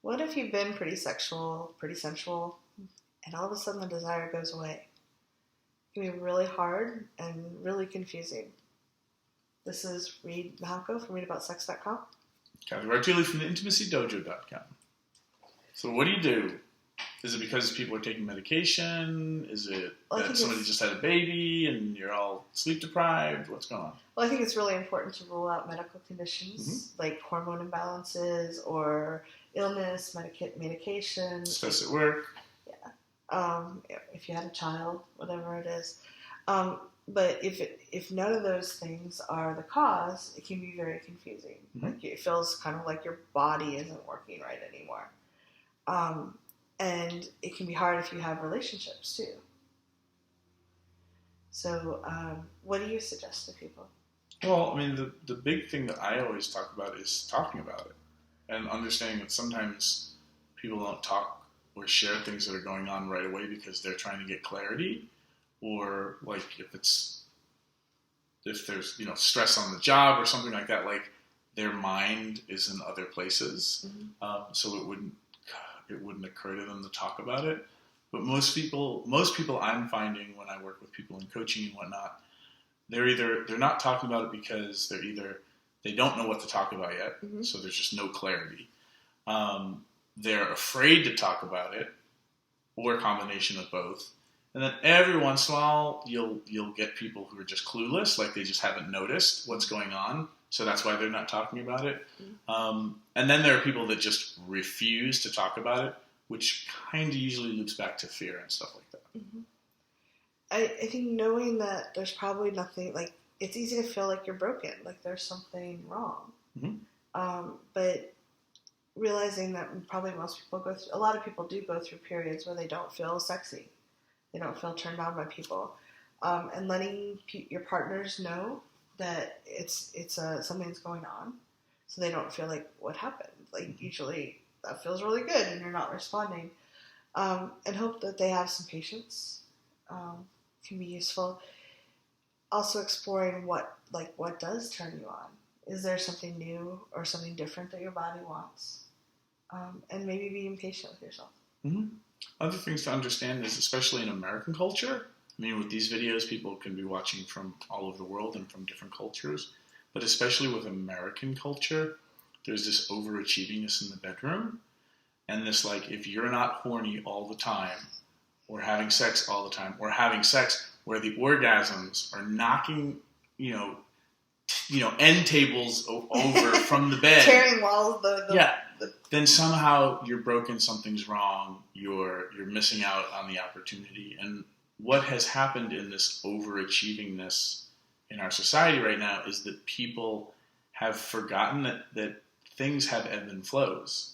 What if you've been pretty sexual, pretty sensual, and all of a sudden the desire goes away? It can be really hard and really confusing. This is Reid Malco from readaboutsex.com. Cathy from the intimacydojo.com. So what do you do? Is it because people are taking medication? Is it that somebody just had a baby and you're all sleep deprived? What's going on? Well, I think it's really important to rule out medical conditions like hormone imbalances or illness, medication. Stress at work. Yeah. If you had a child, whatever it is. But if none of those things are the cause, it can be very confusing. Like it feels kind of like your body isn't working right anymore. And it can be hard if you have relationships too. So what do you suggest to people? Well, I mean, the big thing that I always talk about is talking about it and understanding that sometimes people don't talk or share things that are going on right away because they're trying to get clarity, or like if there's stress on the job or something like that, like their mind is in other places, so it wouldn't occur to them to talk about it. But most people I'm finding when I work with people in coaching and whatnot, they're not talking about it because they don't know what to talk about yet, so there's just no clarity. They're afraid to talk about it, or a combination of both. And then every once in a while, you'll get people who are just clueless, like they just haven't noticed what's going on, so that's why they're not talking about it. And then there are people that just refuse to talk about it, which kind of usually loops back to fear and stuff like that. I think knowing that there's probably nothing, like it's easy to feel like you're broken, like there's something wrong. But realizing that probably a lot of people do go through periods where they don't feel sexy. They don't feel turned on by people. And letting your partners know that it's something's going on, so they don't feel like, what happened? Like usually that feels really good and you're not responding. And hope that they have some patience can be useful. Also exploring what does turn you on. Is there something new or something different that your body wants? And maybe being patient with yourself. Other things to understand is, especially in American culture, I mean, with these videos, people can be watching from all over the world and from different cultures, but especially with American culture, there's this overachievingness in the bedroom, and this, like, if you're not horny all the time, or having sex all the time, or having sex where the orgasms are knocking, end tables over from the bed. Tearing walls, then somehow you're broken, something's wrong, you're missing out on the opportunity. And what has happened in this overachievingness in our society right now is that people have forgotten that things have ebb and flows.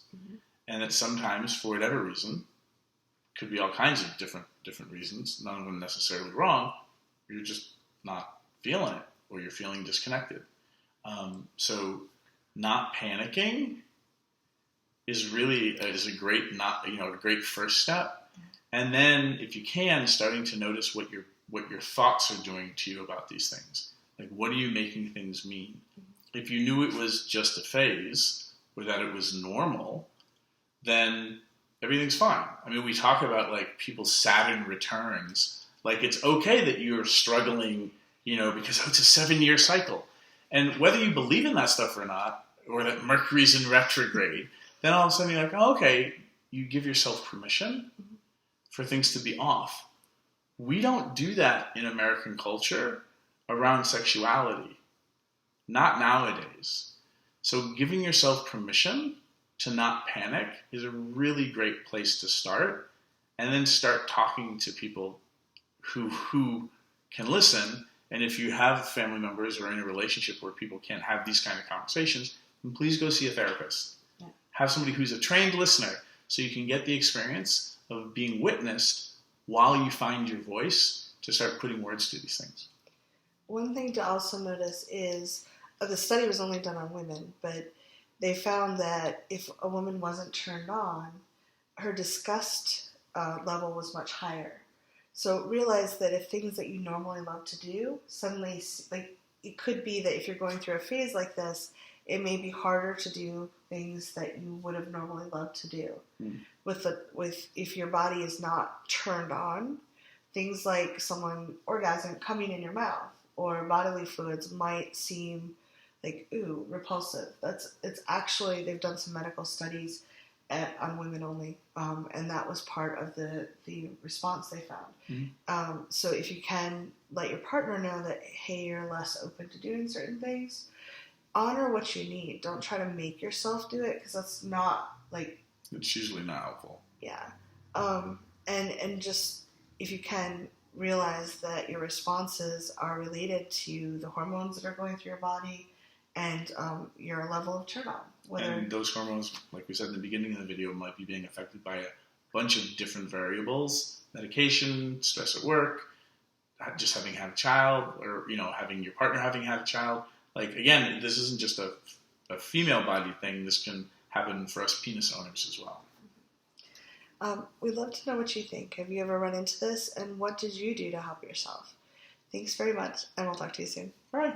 And that sometimes, for whatever reason, could be all kinds of different reasons, none of them necessarily wrong, you're just not feeling it, or you're feeling disconnected. So not panicking is a great first step. And then, if you can, starting to notice what your thoughts are doing to you about these things. Like, what are you making things mean? If you knew it was just a phase, or that it was normal, then everything's fine. I mean, we talk about like people's Saturn returns. Like, it's okay that you're struggling, because it's a 7-year cycle. And whether you believe in that stuff or not, or that Mercury's in retrograde, then all of a sudden you're like, oh, okay, you give yourself permission for things to be off. We don't do that in American culture around sexuality. Not nowadays. So giving yourself permission to not panic is a really great place to start, and then start talking to people who can listen. And if you have family members or in a relationship where people can't have these kind of conversations, then please go see a therapist. Have somebody who's a trained listener, so you can get the experience of being witnessed while you find your voice to start putting words to these things. One thing to also notice is, the study was only done on women, but they found that if a woman wasn't turned on, her disgust level was much higher. So realize that if things that you normally love to do, suddenly, like, it could be that if you're going through a phase like this, it may be harder to do things that you would have normally loved to do. With if your body is not turned on, things like someone orgasm coming in your mouth or bodily fluids might seem like, ooh, repulsive. It's actually, they've done some medical studies on women only, and that was part of the response they found. So if you can let your partner know that, hey, you're less open to doing certain things, honor what you need. Don't try to make yourself do it, because that's not, like... It's usually not helpful. Yeah. And just, if you can, realize that your responses are related to the hormones that are going through your body and your level of turn on. And those hormones, like we said in the beginning of the video, might be being affected by a bunch of different variables: medication, stress at work, just having had a child, or having your partner having had a child. Like, again, this isn't just a female body thing. This can happen for us penis owners as well. We'd love to know what you think. Have you ever run into this, and what did you do to help yourself? Thanks very much, and we'll talk to you soon. All right.